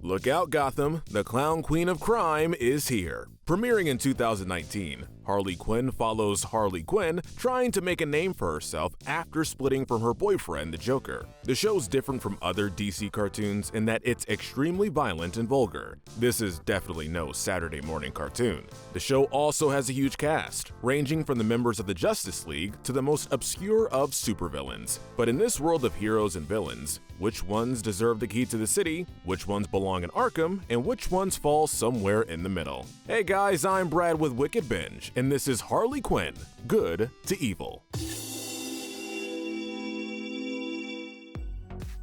Look out, Gotham, the clown queen of crime is here. Premiering in 2019, Harley Quinn follows Harley Quinn trying to make a name for herself after splitting from her boyfriend, the Joker. The show's different from other DC cartoons in that it's extremely violent and vulgar. This is definitely no Saturday morning cartoon. The show also has a huge cast, ranging from the members of the Justice League to the most obscure of supervillains. But in this world of heroes and villains, which ones deserve the key to the city, which ones belong in Arkham, and which ones fall somewhere in the middle? Hey guys, I'm Brad with Wicked Binge, and this is Harley Quinn, Good to Evil.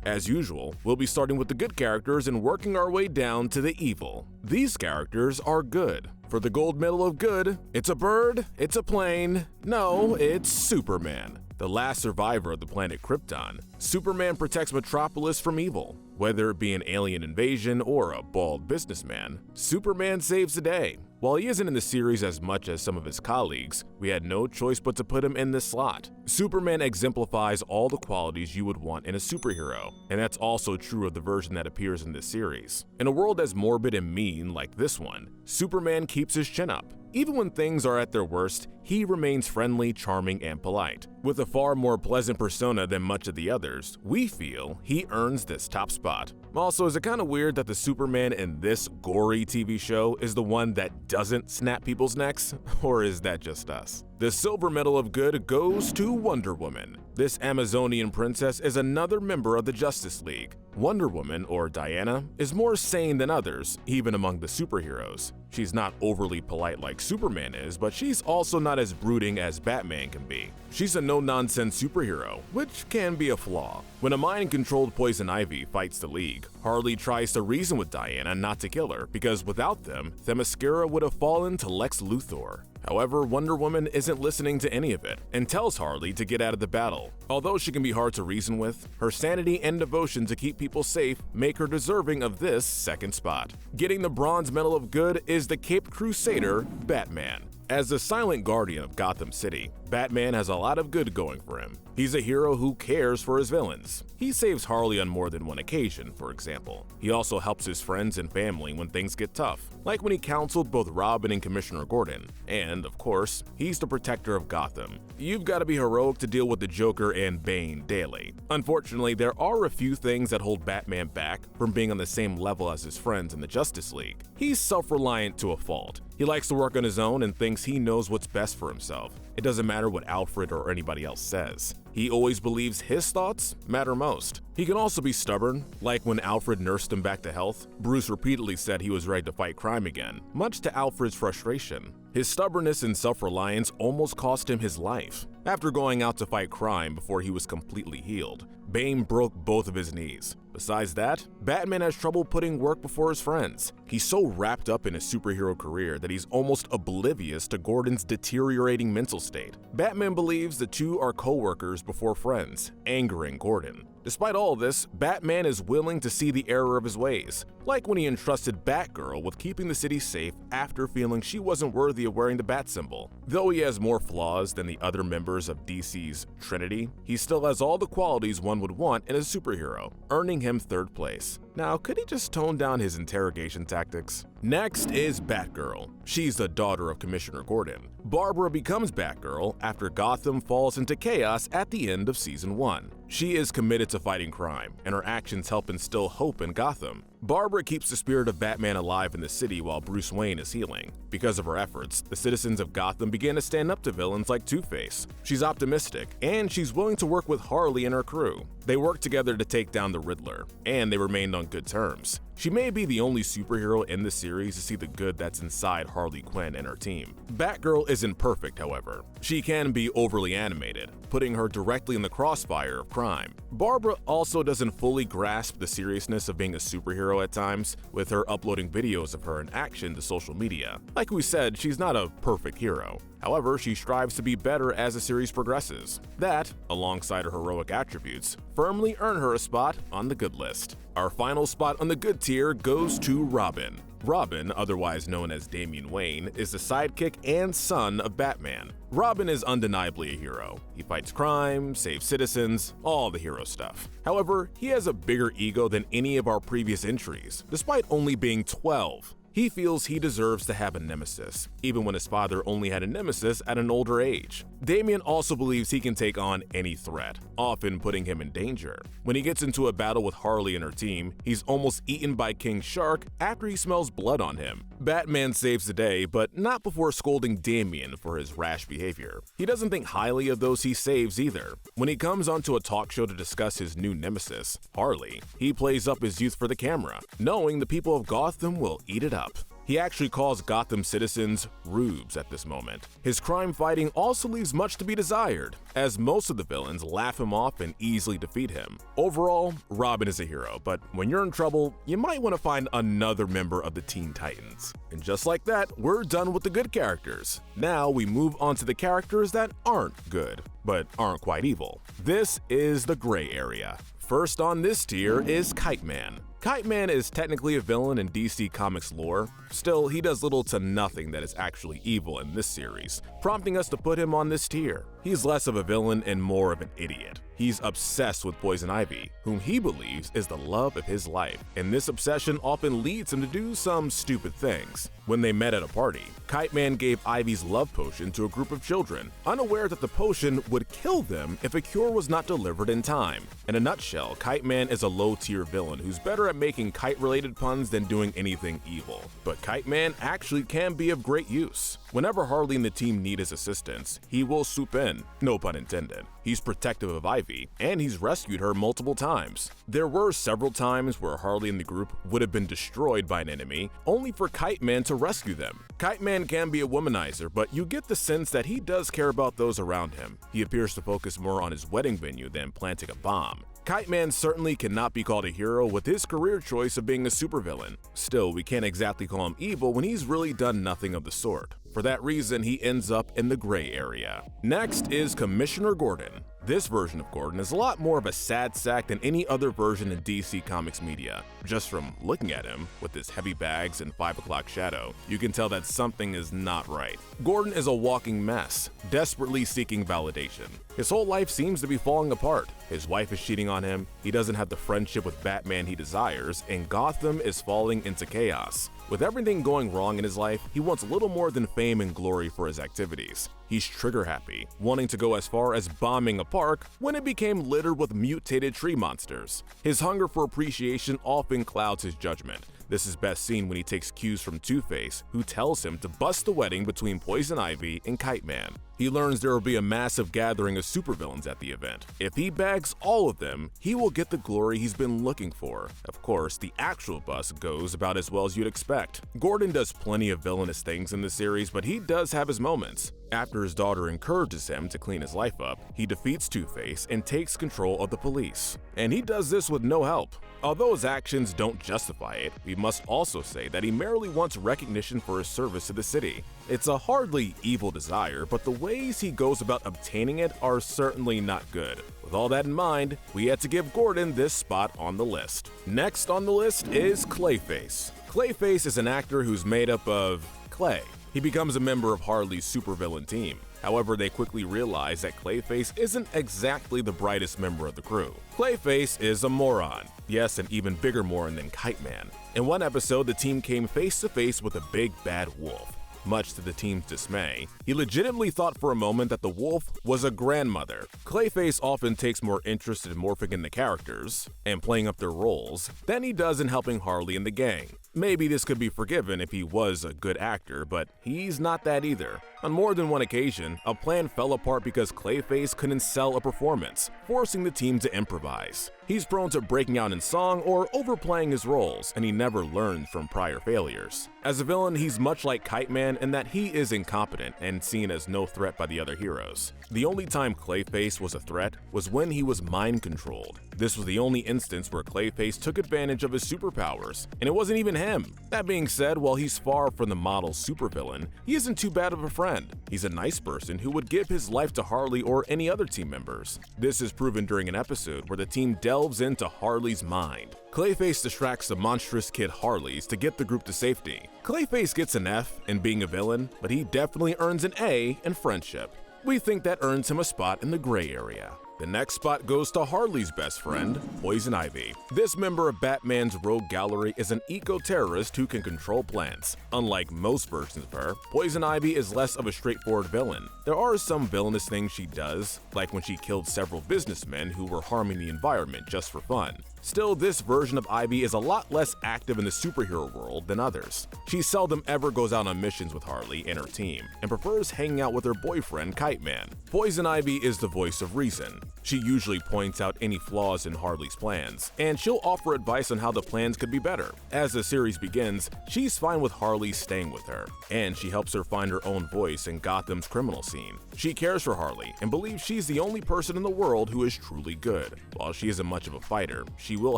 As usual, we'll be starting with the good characters and working our way down to the evil. These characters are good. For the gold medal of good, it's a bird, it's a plane, no, it's Superman. The last survivor of the planet Krypton, Superman protects Metropolis from evil. Whether it be an alien invasion or a bald businessman, Superman saves the day. While he isn't in the series as much as some of his colleagues, we had no choice but to put him in this slot. Superman exemplifies all the qualities you would want in a superhero, and that's also true of the version that appears in this series. In a world as morbid and mean like this one, Superman keeps his chin up. Even when things are at their worst, he remains friendly, charming, and polite. With a far more pleasant persona than much of the others, we feel he earns this top spot. Also, is it kind of weird that the Superman in this gory TV show is the one that doesn't snap people's necks? Or is that just us? The silver medal of good goes to Wonder Woman. This Amazonian princess is another member of the Justice League. Wonder Woman, or Diana, is more sane than others, even among the superheroes. She's not overly polite like Superman is, but she's also not as brooding as Batman can be. She's a no-nonsense superhero, which can be a flaw. When a mind-controlled Poison Ivy fights the League, Harley tries to reason with Diana not to kill her, because without them, Themyscira would have fallen to Lex Luthor. However, Wonder Woman isn't listening to any of it and tells Harley to get out of the battle. Although she can be hard to reason with, her sanity and devotion to keep people safe make her deserving of this second spot. Getting the bronze medal of good is the Caped Crusader, Batman. As the silent guardian of Gotham City, Batman has a lot of good going for him. He's a hero who cares for his villains. He saves Harley on more than one occasion, for example. He also helps his friends and family when things get tough, like when he counseled both Robin and Commissioner Gordon. And, of course, he's the protector of Gotham. You've got to be heroic to deal with the Joker and Bane daily. Unfortunately, there are a few things that hold Batman back from being on the same level as his friends in the Justice League. He's self-reliant to a fault. He likes to work on his own and thinks he knows what's best for himself. It doesn't matter what Alfred or anybody else says. He always believes his thoughts matter most. He can also be stubborn, like when Alfred nursed him back to health. Bruce repeatedly said he was ready to fight crime again, much to Alfred's frustration. His stubbornness and self-reliance almost cost him his life. After going out to fight crime before he was completely healed, Bane broke both of his knees. Besides that, Batman has trouble putting work before his friends. He's so wrapped up in his superhero career that he's almost oblivious to Gordon's deteriorating mental state. Batman believes the two are co-workers before friends, angering Gordon. Despite all this, Batman is willing to see the error of his ways, like when he entrusted Batgirl with keeping the city safe after feeling she wasn't worthy of wearing the bat symbol. Though he has more flaws than the other members of DC's Trinity, he still has all the qualities one would want in a superhero, earning him third place. Now, could he just tone down his interrogation tactics? Next is Batgirl. She's the daughter of Commissioner Gordon. Barbara becomes Batgirl after Gotham falls into chaos at the end of Season 1. She is committed to fighting crime, and her actions help instill hope in Gotham. Barbara keeps the spirit of Batman alive in the city while Bruce Wayne is healing. Because of her efforts, the citizens of Gotham begin to stand up to villains like TwoFace. She's optimistic, and she's willing to work with Harley and her crew. They work together to take down the Riddler, and they remained on good terms. She may be the only superhero in the series to see the good that's inside Harley Quinn and her team. Batgirl isn't perfect, however. She can be overly animated, putting her directly in the crossfire of crime. Barbara also doesn't fully grasp the seriousness of being a superhero at times, with her uploading videos of her in action to social media. Like we said, she's not a perfect hero. However, she strives to be better as the series progresses. That, alongside her heroic attributes, firmly earn her a spot on the good list. Our final spot on the good tier goes to Robin. Robin, otherwise known as Damian Wayne, is the sidekick and son of Batman. Robin is undeniably a hero. He fights crime, saves citizens, all the hero stuff. However, he has a bigger ego than any of our previous entries, despite only being 12. He feels he deserves to have a nemesis, even when his father only had a nemesis at an older age. Damian also believes he can take on any threat, often putting him in danger. When he gets into a battle with Harley and her team, he's almost eaten by King Shark after he smells blood on him. Batman saves the day, but not before scolding Damian for his rash behavior. He doesn't think highly of those he saves either. When he comes onto a talk show to discuss his new nemesis, Harley, he plays up his youth for the camera, knowing the people of Gotham will eat it up. He actually calls Gotham citizens rubes at this moment. His crime fighting also leaves much to be desired, as most of the villains laugh him off and easily defeat him. Overall, Robin is a hero, but when you're in trouble, you might want to find another member of the Teen Titans. And just like that, we're done with the good characters. Now we move on to the characters that aren't good, but aren't quite evil. This is the gray area. First on this tier is Kite Man. Kite Man is technically a villain in DC Comics lore. Still, he does little to nothing that is actually evil in this series, prompting us to put him on this tier. He's less of a villain and more of an idiot. He's obsessed with Poison Ivy, whom he believes is the love of his life, and this obsession often leads him to do some stupid things. When they met at a party, Kite Man gave Ivy's love potion to a group of children, unaware that the potion would kill them if a cure was not delivered in time. In a nutshell, Kite Man is a low-tier villain who's better at making kite-related puns than doing anything evil. But Kite Man actually can be of great use. Whenever Harley and the team need his assistance, he will swoop in, no pun intended. He's protective of Ivy, and he's rescued her multiple times. There were several times where Harley and the group would have been destroyed by an enemy, only for Kite Man to rescue them. Kite Man can be a womanizer, but you get the sense that he does care about those around him. He appears to focus more on his wedding venue than planting a bomb. Kite Man certainly cannot be called a hero with his career choice of being a supervillain. Still, we can't exactly call him evil when he's really done nothing of the sort. For that reason, he ends up in the gray area. Next is Commissioner Gordon. This version of Gordon is a lot more of a sad sack than any other version in DC Comics media. Just from looking at him, with his heavy bags and 5 o'clock shadow, you can tell that something is not right. Gordon is a walking mess, desperately seeking validation. His whole life seems to be falling apart. His wife is cheating on him, he doesn't have the friendship with Batman he desires, and Gotham is falling into chaos. With everything going wrong in his life, he wants little more than fame and glory for his activities. He's trigger happy, wanting to go as far as bombing a park when it became littered with mutated tree monsters. His hunger for appreciation often clouds his judgment. This is best seen when he takes cues from TwoFace, who tells him to bust the wedding between Poison Ivy and Kite Man. He learns there will be a massive gathering of supervillains at the event. If he bags all of them, he will get the glory he's been looking for. Of course, the actual bust goes about as well as you'd expect. Gordon does plenty of villainous things in the series, but he does have his moments. After his daughter encourages him to clean his life up, he defeats TwoFace and takes control of the police. And he does this with no help. Although his actions don't justify it, we must also say that he merely wants recognition for his service to the city. It's a hardly evil desire, but the ways he goes about obtaining it are certainly not good. With all that in mind, we had to give Gordon this spot on the list. Next on the list is Clayface. Clayface is an actor who's made up of clay. He becomes a member of Harley's supervillain team. However, they quickly realize that Clayface isn't exactly the brightest member of the crew. Clayface is a moron. Yes, an even bigger moron than Kite Man. In one episode, the team came face to face with a big bad wolf. Much to the team's dismay, he legitimately thought for a moment that the wolf was a grandmother. Clayface often takes more interest in morphing in the characters and playing up their roles than he does in helping Harley and the gang. Maybe this could be forgiven if he was a good actor, but he's not that either. On more than one occasion, a plan fell apart because Clayface couldn't sell a performance, forcing the team to improvise. He's prone to breaking out in song or overplaying his roles, and he never learns from prior failures. As a villain, he's much like Kite Man in that he is incompetent and seen as no threat by the other heroes. The only time Clayface was a threat was when he was mind-controlled. This was the only instance where Clayface took advantage of his superpowers, and it wasn't even him. him. That being said, while he's far from the model supervillain, he isn't too bad of a friend. He's a nice person who would give his life to Harley or any other team members. This is proven during an episode where the team delves into Harley's mind. Clayface distracts the monstrous kid Harleys to get the group to safety. Clayface gets an F in being a villain, but he definitely earns an A in friendship. We think that earns him a spot in the gray area. The next spot goes to Harley's best friend, Poison Ivy. This member of Batman's rogue gallery is an eco-terrorist who can control plants. Unlike most versions of her, Poison Ivy is less of a straightforward villain. There are some villainous things she does, like when she killed several businessmen who were harming the environment just for fun. Still, this version of Ivy is a lot less active in the superhero world than others. She seldom ever goes out on missions with Harley and her team, and prefers hanging out with her boyfriend, Kite Man. Poison Ivy is the voice of reason. She usually points out any flaws in Harley's plans, and she'll offer advice on how the plans could be better. As the series begins, she's fine with Harley staying with her, and she helps her find her own voice in Gotham's criminal scene. She cares for Harley and believes she's the only person in the world who is truly good. While she isn't much of a fighter, she will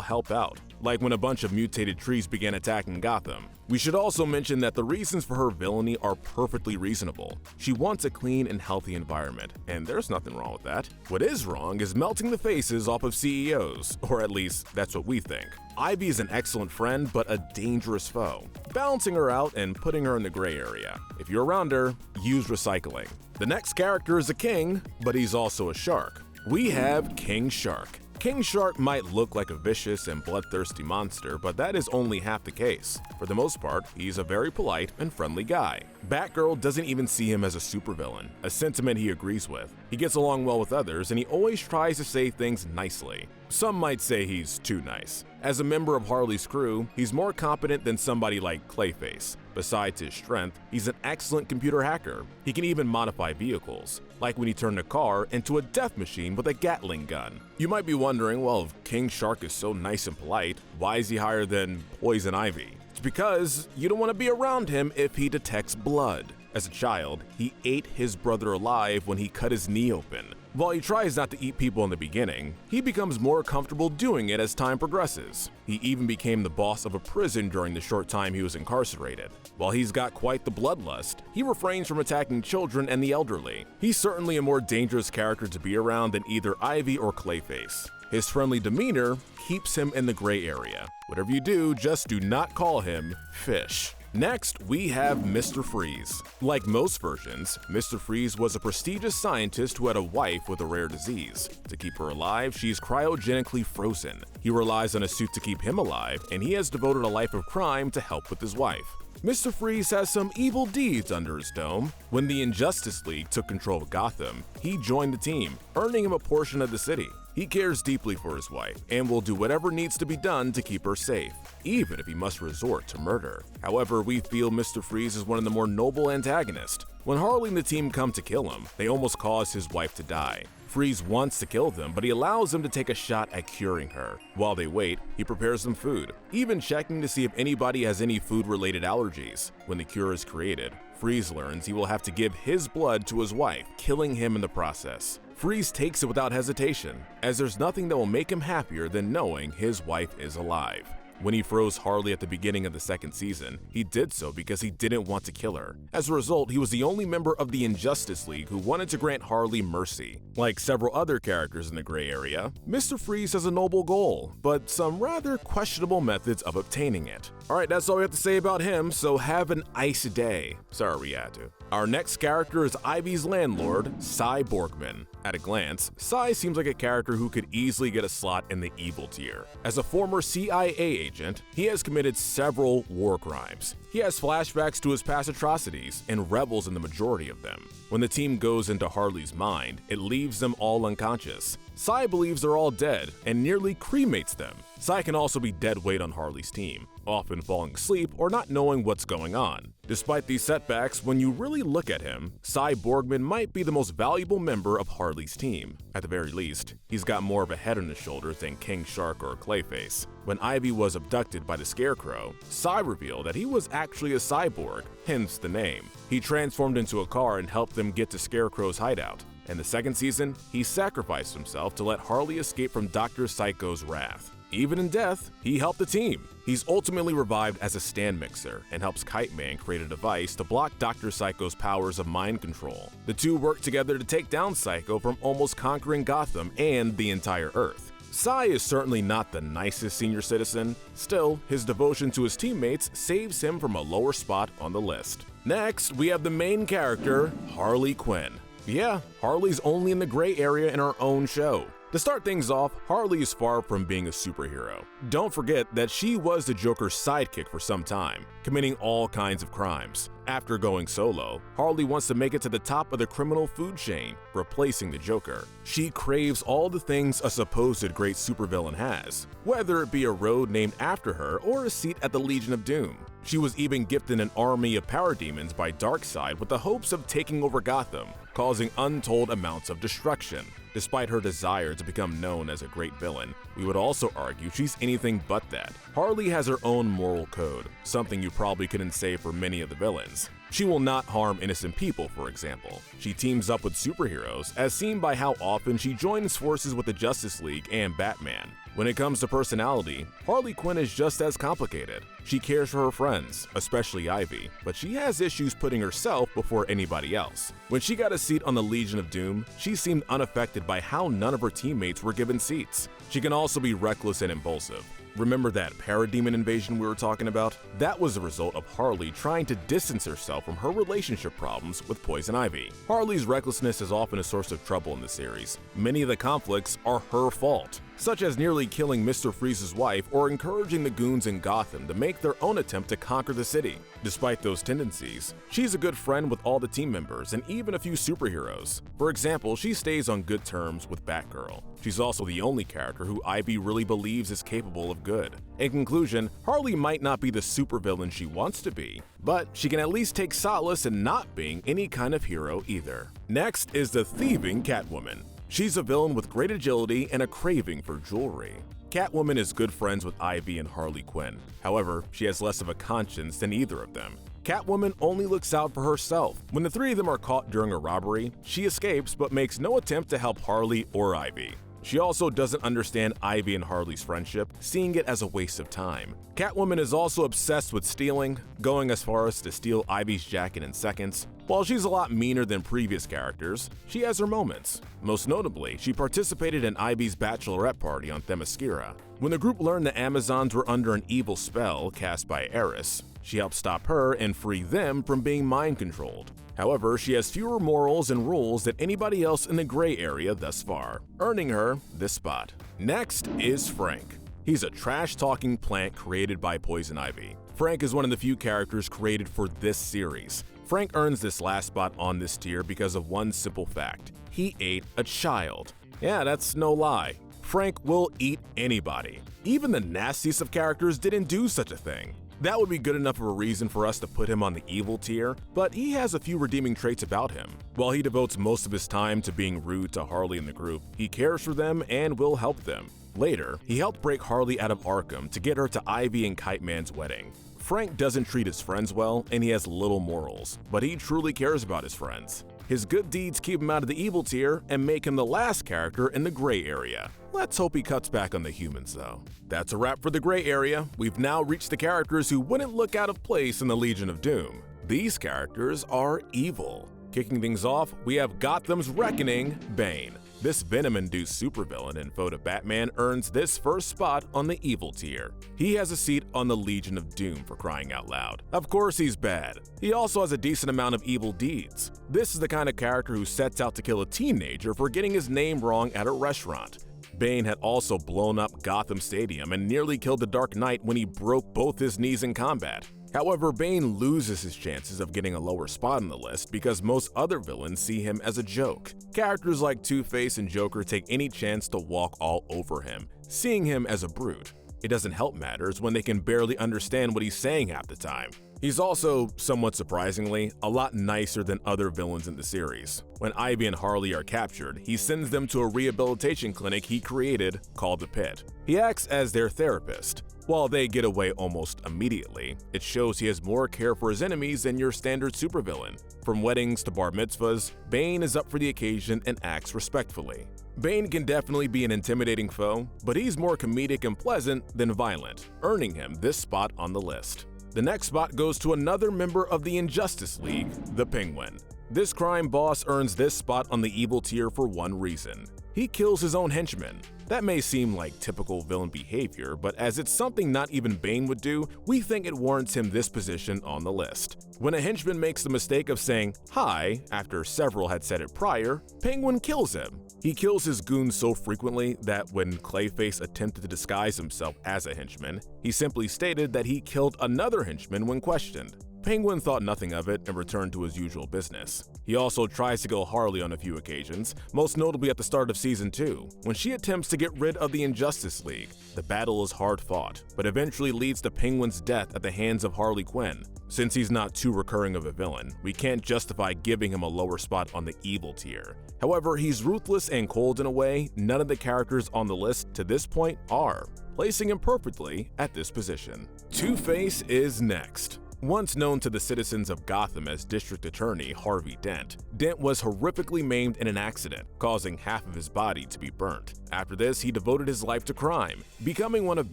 help out, like when a bunch of mutated trees began attacking Gotham. We should also mention that the reasons for her villainy are perfectly reasonable. She wants a clean and healthy environment, and there's nothing wrong with that. What is wrong is melting the faces off of CEOs, or at least that's what we think. Ivy is an excellent friend, but a dangerous foe, balancing her out and putting her in the gray area. If you're around her, use recycling. The next character is a king, but he's also a shark. We have King Shark. King Shark might look like a vicious and bloodthirsty monster, but that is only half the case. For the most part, he's a very polite and friendly guy. Batgirl doesn't even see him as a supervillain, a sentiment he agrees with. He gets along well with others, and he always tries to say things nicely. Some might say he's too nice. As a member of Harley's crew, he's more competent than somebody like Clayface. Besides his strength, he's an excellent computer hacker. He can even modify vehicles, like when he turned a car into a death machine with a Gatling gun. You might be wondering, well, if King Shark is so nice and polite, why is he higher than Poison Ivy? It's because you don't want to be around him if he detects blood. As a child, he ate his brother alive when he cut his knee open. While he tries not to eat people in the beginning, he becomes more comfortable doing it as time progresses. He even became the boss of a prison during the short time he was incarcerated. While he's got quite the bloodlust, he refrains from attacking children and the elderly. He's certainly a more dangerous character to be around than either Ivy or Clayface. His friendly demeanor keeps him in the gray area. Whatever you do, just do not call him Fish. Next, we have Mr. Freeze. Like most versions, Mr. Freeze was a prestigious scientist who had a wife with a rare disease. To keep her alive, she's cryogenically frozen. He relies on a suit to keep him alive, and he has devoted a life of crime to help with his wife. Mr. Freeze has some evil deeds under his dome. When the Injustice League took control of Gotham, he joined the team, earning him a portion of the city. He cares deeply for his wife and will do whatever needs to be done to keep her safe, even if he must resort to murder. However, we feel Mr. Freeze is one of the more noble antagonists. When Harley and the team come to kill him, they almost cause his wife to die. Freeze wants to kill them, but he allows them to take a shot at curing her. While they wait, he prepares them food, even checking to see if anybody has any food-related allergies. When the cure is created, Freeze learns he will have to give his blood to his wife, killing him in the process. Freeze takes it without hesitation, as there's nothing that will make him happier than knowing his wife is alive. When he froze Harley at the beginning of the second season, he did so because he didn't want to kill her. As a result, he was the only member of the Injustice League who wanted to grant Harley mercy. Like several other characters in the gray area, Mr. Freeze has a noble goal, but some rather questionable methods of obtaining it. Alright, that's all we have to say about him, so have an ice day. Sorry we had to. Our next character is Ivy's landlord, Cyborg Man. At a glance, Cy seems like a character who could easily get a slot in the evil tier. As a former CIA agent, he has committed several war crimes. He has flashbacks to his past atrocities and revels in the majority of them. When the team goes into Harley's mind, it leaves them all unconscious. Cy believes they're all dead and nearly cremates them. Cy can also be dead weight on Harley's team, often falling asleep or not knowing what's going on. Despite these setbacks, when you really look at him, Cyborg Man might be the most valuable member of Harley's team. At the very least, he's got more of a head on his shoulders than King Shark or Clayface. When Ivy was abducted by the Scarecrow, Cy revealed that he was actually a cyborg, hence the name. He transformed into a car and helped them get to Scarecrow's hideout. In the second season, he sacrificed himself to let Harley escape from Dr. Psycho's wrath. Even in death, he helped the team. He's ultimately revived as a stand mixer and helps Kite Man create a device to block Dr. Psycho's powers of mind control. The two work together to take down Psycho from almost conquering Gotham and the entire Earth. Psy is certainly not the nicest senior citizen. Still, his devotion to his teammates saves him from a lower spot on the list. Next, we have the main character, Harley Quinn. Yeah, Harley's only in the gray area in our own show. To start things off, Harley is far from being a superhero. Don't forget that she was the Joker's sidekick for some time, committing all kinds of crimes. After going solo, Harley wants to make it to the top of the criminal food chain, replacing the Joker. She craves all the things a supposed great supervillain has, whether it be a road named after her or a seat at the Legion of Doom. She was even gifted an army of parademons by Darkseid with the hopes of taking over Gotham, causing untold amounts of destruction. Despite her desire to become known as a great villain, we would also argue she's anything but that. Harley has her own moral code, something you probably couldn't say for many of the villains. She will not harm innocent people, for example. She teams up with superheroes, as seen by how often she joins forces with the Justice League and Batman. When it comes to personality, Harley Quinn is just as complicated. She cares for her friends, especially Ivy, but she has issues putting herself before anybody else. When she got a seat on the Legion of Doom, she seemed unaffected by how none of her teammates were given seats. She can also be reckless and impulsive. Remember that parademon invasion we were talking about? That was the result of Harley trying to distance herself from her relationship problems with Poison Ivy. Harley's recklessness is often a source of trouble in the series. Many of the conflicts are her fault, such as nearly killing Mr. Freeze's wife or encouraging the goons in Gotham to make their own attempt to conquer the city. Despite those tendencies, she's a good friend with all the team members and even a few superheroes. For example, she stays on good terms with Batgirl. She's also the only character who Ivy really believes is capable of good. In conclusion, Harley might not be the supervillain she wants to be, but she can at least take solace in not being any kind of hero either. Next is the thieving Catwoman. She's a villain with great agility and a craving for jewelry. Catwoman is good friends with Ivy and Harley Quinn. However, she has less of a conscience than either of them. Catwoman only looks out for herself. When the three of them are caught during a robbery, she escapes but makes no attempt to help Harley or Ivy. She also doesn't understand Ivy and Harley's friendship, seeing it as a waste of time. Catwoman is also obsessed with stealing, going as far as to steal Ivy's jacket in seconds. While she's a lot meaner than previous characters, she has her moments. Most notably, she participated in Ivy's bachelorette party on Themyscira. When the group learned the Amazons were under an evil spell cast by Eris, she helped stop her and free them from being mind-controlled. However, she has fewer morals and rules than anybody else in the gray area thus far, earning her this spot. Next is Frank. He's a trash-talking plant created by Poison Ivy. Frank is one of the few characters created for this series. Frank earns this last spot on this tier because of one simple fact. He ate a child. Yeah, that's no lie. Frank will eat anybody. Even the nastiest of characters didn't do such a thing. That would be good enough of a reason for us to put him on the evil tier, but he has a few redeeming traits about him. While he devotes most of his time to being rude to Harley and the group, he cares for them and will help them. Later, he helped break Harley out of Arkham to get her to Ivy and Kite Man's wedding. Frank doesn't treat his friends well, and he has little morals, but he truly cares about his friends. His good deeds keep him out of the evil tier and make him the last character in the gray area. Let's hope he cuts back on the humans, though. That's a wrap for the gray area. We've now reached the characters who wouldn't look out of place in the Legion of Doom. These characters are evil. Kicking things off, we have Gotham's Reckoning, Bane. This Venom-induced supervillain in foe to Batman earns this first spot on the evil tier. He has a seat on the Legion of Doom for crying out loud. Of course he's bad. He also has a decent amount of evil deeds. This is the kind of character who sets out to kill a teenager for getting his name wrong at a restaurant. Bane had also blown up Gotham Stadium and nearly killed the Dark Knight when he broke both his knees in combat. However, Bane loses his chances of getting a lower spot on the list because most other villains see him as a joke. Characters like TwoFace and Joker take any chance to walk all over him, seeing him as a brute. It doesn't help matters when they can barely understand what he's saying half the time. He's also, somewhat surprisingly, a lot nicer than other villains in the series. When Ivy and Harley are captured, he sends them to a rehabilitation clinic he created called the Pit. He acts as their therapist. While they get away almost immediately, it shows he has more care for his enemies than your standard supervillain. From weddings to bar mitzvahs, Bane is up for the occasion and acts respectfully. Bane can definitely be an intimidating foe, but he's more comedic and pleasant than violent, earning him this spot on the list. The next spot goes to another member of the Injustice League, the Penguin. This crime boss earns this spot on the evil tier for one reason. He kills his own henchmen. That may seem like typical villain behavior, but as it's something not even Bane would do, we think it warrants him this position on the list. When a henchman makes the mistake of saying "hi" after several had said it prior, Penguin kills him. He kills his goons so frequently that when Clayface attempted to disguise himself as a henchman, he simply stated that he killed another henchman when questioned. Penguin thought nothing of it and returned to his usual business. He also tries to kill Harley on a few occasions, most notably at the start of Season 2, when she attempts to get rid of the Injustice League. The battle is hard fought, but eventually leads to Penguin's death at the hands of Harley Quinn. Since he's not too recurring of a villain, we can't justify giving him a lower spot on the evil tier. However, he's ruthless and cold in a way none of the characters on the list to this point are, placing him perfectly at this position. TwoFace is next. Once known to the citizens of Gotham as District Attorney Harvey Dent, Dent was horrifically maimed in an accident, causing half of his body to be burnt. After this, he devoted his life to crime, becoming one of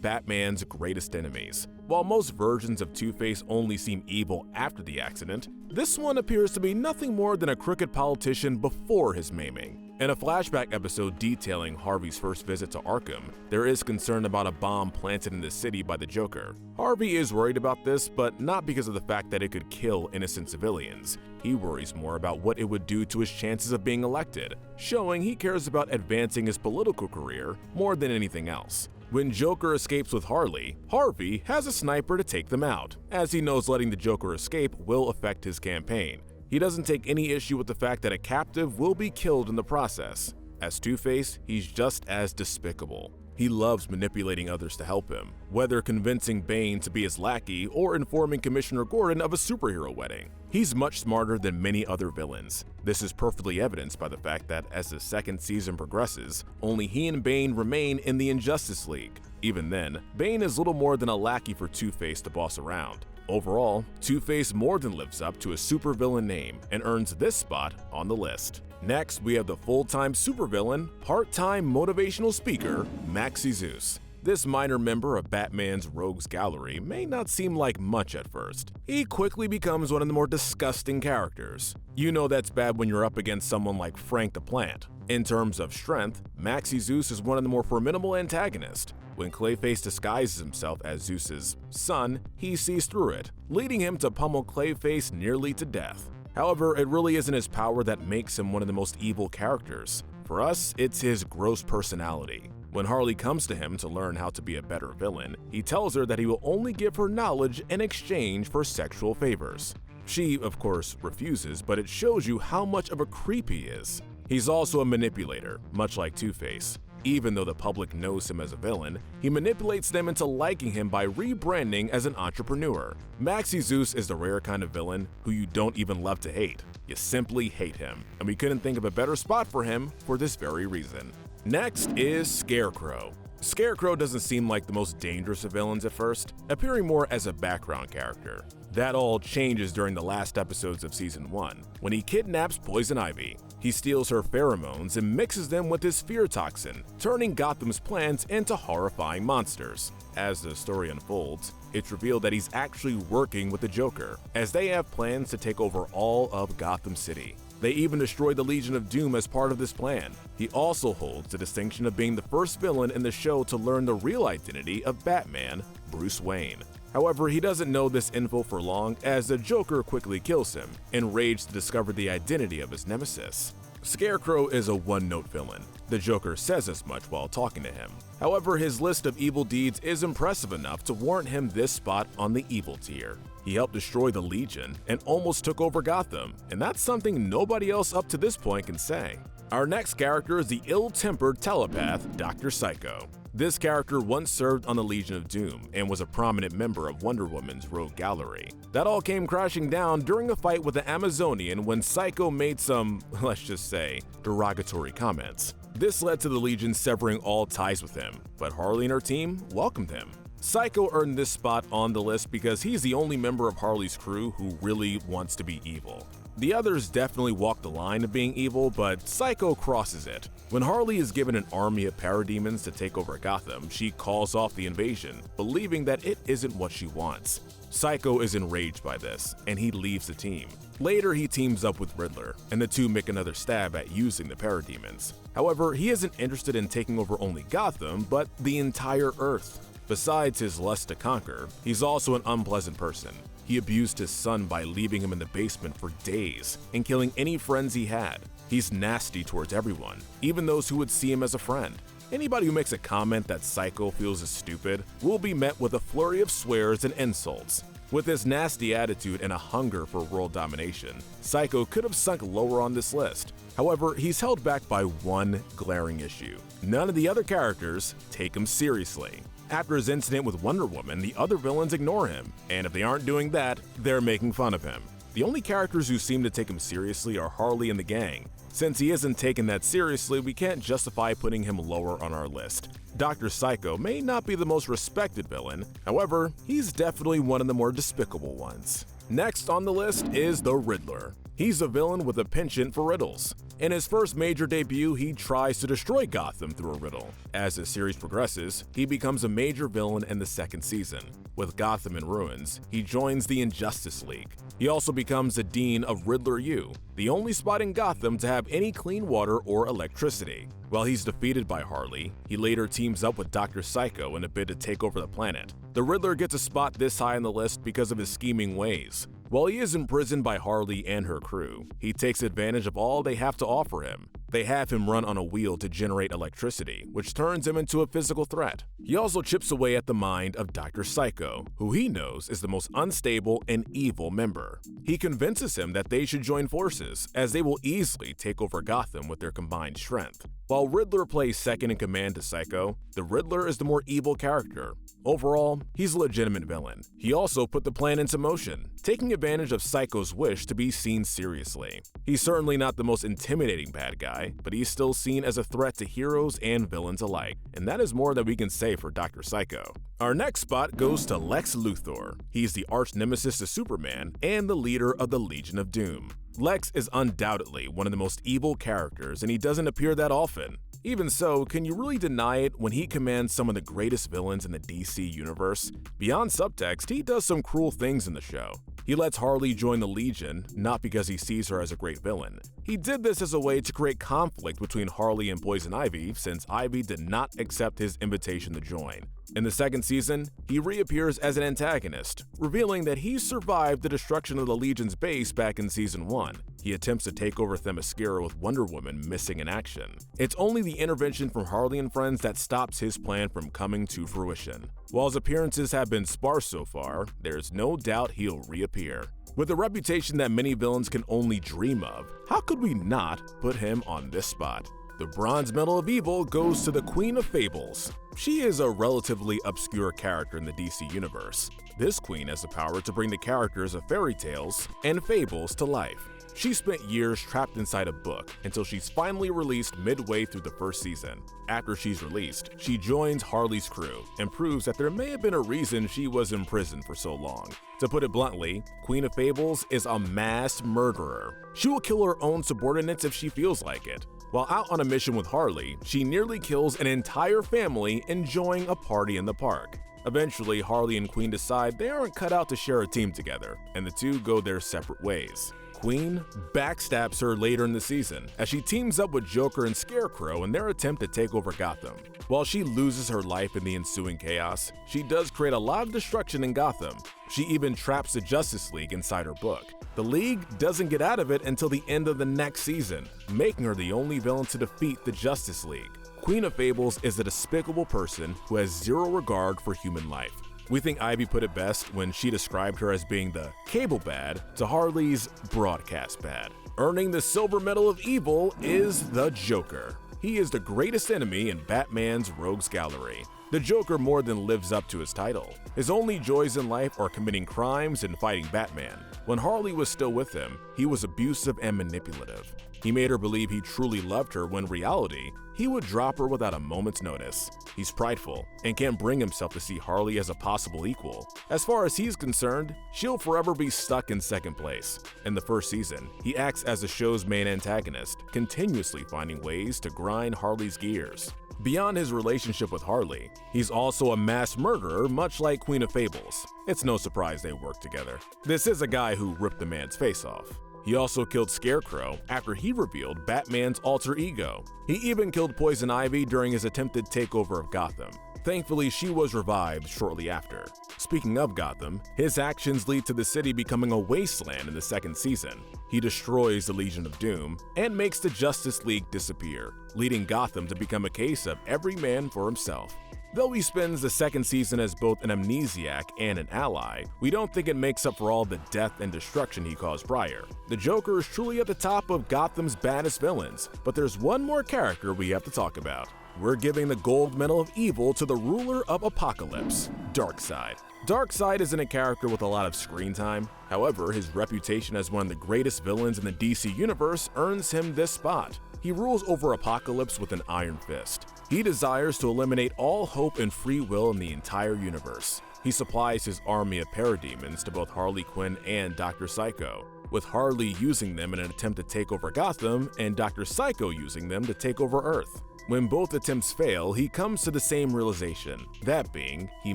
Batman's greatest enemies. While most versions of Two-Face only seem evil after the accident, this one appears to be nothing more than a crooked politician before his maiming. In a flashback episode detailing Harvey's first visit to Arkham, there is concern about a bomb planted in the city by the Joker. Harvey is worried about this, but not because of the fact that it could kill innocent civilians. He worries more about what it would do to his chances of being elected, showing he cares about advancing his political career more than anything else. When Joker escapes with Harley, Harvey has a sniper to take them out, as he knows letting the Joker escape will affect his campaign. He doesn't take any issue with the fact that a captive will be killed in the process. As Two-Face, he's just as despicable. He loves manipulating others to help him, whether convincing Bane to be his lackey or informing Commissioner Gordon of a superhero wedding. He's much smarter than many other villains. This is perfectly evidenced by the fact that as the second season progresses, only he and Bane remain in the Injustice League. Even then, Bane is little more than a lackey for Two-Face to boss around. Overall, Two-Face more than lives up to a supervillain name and earns this spot on the list. Next, we have the full-time supervillain, part-time motivational speaker, Maxi Zeus. This minor member of Batman's rogues gallery may not seem like much at first. He quickly becomes one of the more disgusting characters. You know that's bad when you're up against someone like Frank the Plant. In terms of strength, Maxi Zeus is one of the more formidable antagonists. When Clayface disguises himself as Zeus's son, he sees through it, leading him to pummel Clayface nearly to death. However, it really isn't his power that makes him one of the most evil characters. For us, it's his gross personality. When Harley comes to him to learn how to be a better villain, he tells her that he will only give her knowledge in exchange for sexual favors. She, of course, refuses, but it shows you how much of a creep he is. He's also a manipulator, much like Two-Face. Even though the public knows him as a villain, he manipulates them into liking him by rebranding as an entrepreneur. Maxi Zeus is the rare kind of villain who you don't even love to hate. You simply hate him, and we couldn't think of a better spot for him for this very reason. Next is Scarecrow. Scarecrow doesn't seem like the most dangerous of villains at first, appearing more as a background character. That all changes during the last episodes of Season 1, when he kidnaps Poison Ivy. He steals her pheromones and mixes them with his fear toxin, turning Gotham's plants into horrifying monsters. As the story unfolds, it's revealed that he's actually working with the Joker, as they have plans to take over all of Gotham City. They even destroy the Legion of Doom as part of this plan. He also holds the distinction of being the first villain in the show to learn the real identity of Batman, Bruce Wayne. However, he doesn't know this info for long, as the Joker quickly kills him, enraged to discover the identity of his nemesis. Scarecrow is a one-note villain. The Joker says as much while talking to him. However, his list of evil deeds is impressive enough to warrant him this spot on the evil tier. He helped destroy the Legion and almost took over Gotham, and that's something nobody else up to this point can say. Our next character is the ill-tempered telepath, Dr. Psycho. This character once served on the Legion of Doom and was a prominent member of Wonder Woman's rogue gallery. That all came crashing down during a fight with the Amazonian when Psycho made some, let's just say, derogatory comments. This led to the Legion severing all ties with him, but Harley and her team welcomed him. Psycho earned this spot on the list because he's the only member of Harley's crew who really wants to be evil. The others definitely walk the line of being evil, but Psycho crosses it. When Harley is given an army of parademons to take over Gotham, she calls off the invasion, believing that it isn't what she wants. Psycho is enraged by this, and he leaves the team. Later, he teams up with Riddler, and the two make another stab at using the parademons. However, he isn't interested in taking over only Gotham, but the entire Earth. Besides his lust to conquer, he's also an unpleasant person. He abused his son by leaving him in the basement for days and killing any friends he had. He's nasty towards everyone, even those who would see him as a friend. Anybody who makes a comment that Psycho feels is stupid will be met with a flurry of swears and insults. With his nasty attitude and a hunger for world domination, Psycho could have sunk lower on this list. However, he's held back by one glaring issue. None of the other characters take him seriously. After his incident with Wonder Woman, the other villains ignore him, and if they aren't doing that, they're making fun of him. The only characters who seem to take him seriously are Harley and the gang. Since he isn't taken that seriously, we can't justify putting him lower on our list. Dr. Psycho may not be the most respected villain, however, he's definitely one of the more despicable ones. Next on the list is the Riddler. He's a villain with a penchant for riddles. In his first major debut, he tries to destroy Gotham through a riddle. As the series progresses, he becomes a major villain in the second season. With Gotham in ruins, he joins the Injustice League. He also becomes the Dean of Riddler U, the only spot in Gotham to have any clean water or electricity. While he's defeated by Harley, he later teams up with Dr. Psycho in a bid to take over the planet. The Riddler gets a spot this high on the list because of his scheming ways. While he is imprisoned by Harley and her crew, he takes advantage of all they have to offer him. They have him run on a wheel to generate electricity, which turns him into a physical threat. He also chips away at the mind of Dr. Psycho, who he knows is the most unstable and evil member. He convinces him that they should join forces, as they will easily take over Gotham with their combined strength. While Riddler plays second in command to Psycho, the Riddler is the more evil character. Overall, he's a legitimate villain. He also put the plan into motion, taking advantage of Psycho's wish to be seen seriously. He's certainly not the most intimidating bad guy, but he's still seen as a threat to heroes and villains alike, and that is more than we can say for Dr. Psycho. Our next spot goes to Lex Luthor. He's the arch nemesis to Superman and the leader of the Legion of Doom. Lex is undoubtedly one of the most evil characters, and he doesn't appear that often. Even so, can you really deny it when he commands some of the greatest villains in the DC universe? Beyond subtext, he does some cruel things in the show. He lets Harley join the Legion, not because he sees her as a great villain. He did this as a way to create conflict between Harley and Poison Ivy, since Ivy did not accept his invitation to join. In the second season, he reappears as an antagonist, revealing that he survived the destruction of the Legion's base back in Season 1. He attempts to take over Themyscira with Wonder Woman missing in action. It's only the intervention from Harley and friends that stops his plan from coming to fruition. While his appearances have been sparse so far, there's no doubt he'll reappear. With a reputation that many villains can only dream of, how could we not put him on this spot? The Bronze Medal of Evil goes to the Queen of Fables. She is a relatively obscure character in the DC universe. This queen has the power to bring the characters of fairy tales and fables to life. She spent years trapped inside a book until she's finally released midway through the first season. After she's released, she joins Harley's crew and proves that there may have been a reason she was in prison for so long. To put it bluntly, Queen of Fables is a mass murderer. She will kill her own subordinates if she feels like it. While out on a mission with Harley, she nearly kills an entire family enjoying a party in the park. Eventually, Harley and Queen decide they aren't cut out to share a team together, and the two go their separate ways. Queen backstabs her later in the season as she teams up with Joker and Scarecrow in their attempt to take over Gotham. While she loses her life in the ensuing chaos, she does create a lot of destruction in Gotham. She even traps the Justice League inside her book. The League doesn't get out of it until the end of the next season, making her the only villain to defeat the Justice League. Queen of Fables is a despicable person who has zero regard for human life. We think Ivy put it best when she described her as being the cable bad to Harley's broadcast bad. Earning the Silver Medal of Evil is the Joker. He is the greatest enemy in Batman's Rogues Gallery. The Joker more than lives up to his title. His only joys in life are committing crimes and fighting Batman. When Harley was still with him, he was abusive and manipulative. He made her believe he truly loved her when in reality, he would drop her without a moment's notice. He's prideful and can't bring himself to see Harley as a possible equal. As far as he's concerned, she'll forever be stuck in second place. In the first season, he acts as the show's main antagonist, continuously finding ways to grind Harley's gears. Beyond his relationship with Harley, he's also a mass murderer much like Queen of Fables. It's no surprise they work together. This is a guy who ripped the man's face off. He also killed Scarecrow after he revealed Batman's alter ego. He even killed Poison Ivy during his attempted takeover of Gotham. Thankfully, she was revived shortly after. Speaking of Gotham, his actions lead to the city becoming a wasteland in the second season. He destroys the Legion of Doom and makes the Justice League disappear, leading Gotham to become a case of every man for himself. Though he spends the second season as both an amnesiac and an ally, we don't think it makes up for all the death and destruction he caused prior. The Joker is truly at the top of Gotham's baddest villains, but there's one more character we have to talk about. We're giving the gold medal of evil to the ruler of Apocalypse, Darkseid. Darkseid isn't a character with a lot of screen time. However, his reputation as one of the greatest villains in the DC universe earns him this spot. He rules over Apocalypse with an iron fist. He desires to eliminate all hope and free will in the entire universe. He supplies his army of parademons to both Harley Quinn and Dr. Psycho, with Harley using them in an attempt to take over Gotham and Dr. Psycho using them to take over Earth. When both attempts fail, he comes to the same realization, that being, he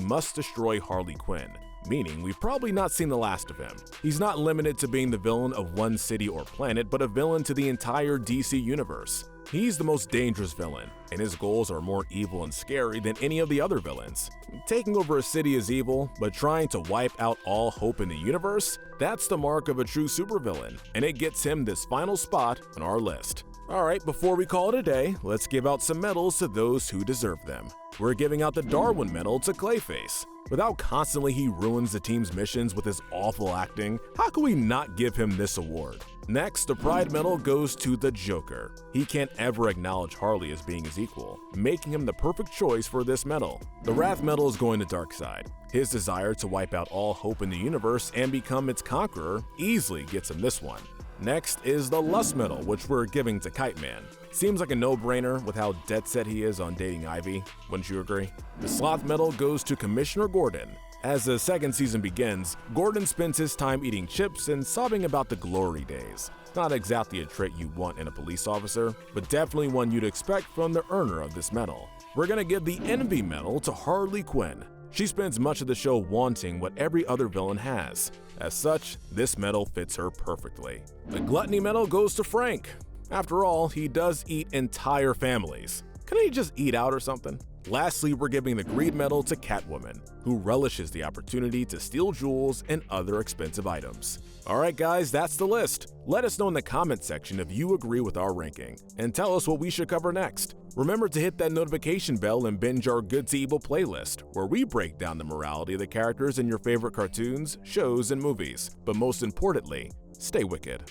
must destroy Harley Quinn, meaning we've probably not seen the last of him. He's not limited to being the villain of one city or planet, but a villain to the entire DC universe. He's the most dangerous villain, and his goals are more evil and scary than any of the other villains. Taking over a city is evil, but trying to wipe out all hope in the universe? That's the mark of a true supervillain, and it gets him this final spot on our list. Alright, before we call it a day, let's give out some medals to those who deserve them. We're giving out the Darwin Medal to Clayface. Without constantly he ruins the team's missions with his awful acting, how can we not give him this award? Next, the Pride Medal goes to the Joker. He can't ever acknowledge Harley as being his equal, making him the perfect choice for this medal. The Wrath Medal is going to Darkseid. His desire to wipe out all hope in the universe and become its conqueror easily gets him this one. Next is the Lust Medal, which we're giving to Kite Man. Seems like a no-brainer with how dead set he is on dating Ivy, wouldn't you agree? The Sloth Medal goes to Commissioner Gordon. As the second season begins, Gordon spends his time eating chips and sobbing about the glory days. Not exactly a trait you want in a police officer, but definitely one you'd expect from the earner of this medal. We're gonna give the Envy Medal to Harley Quinn. She spends much of the show wanting what every other villain has. As such, this medal fits her perfectly. The Gluttony Medal goes to Frank. After all, he does eat entire families. Couldn't he just eat out or something? Lastly, we're giving the Greed Medal to Catwoman, who relishes the opportunity to steal jewels and other expensive items. Alright guys, that's the list. Let us know in the comment section if you agree with our ranking, and tell us what we should cover next. Remember to hit that notification bell and binge our Good to Evil playlist, where we break down the morality of the characters in your favorite cartoons, shows, and movies. But most importantly, stay wicked.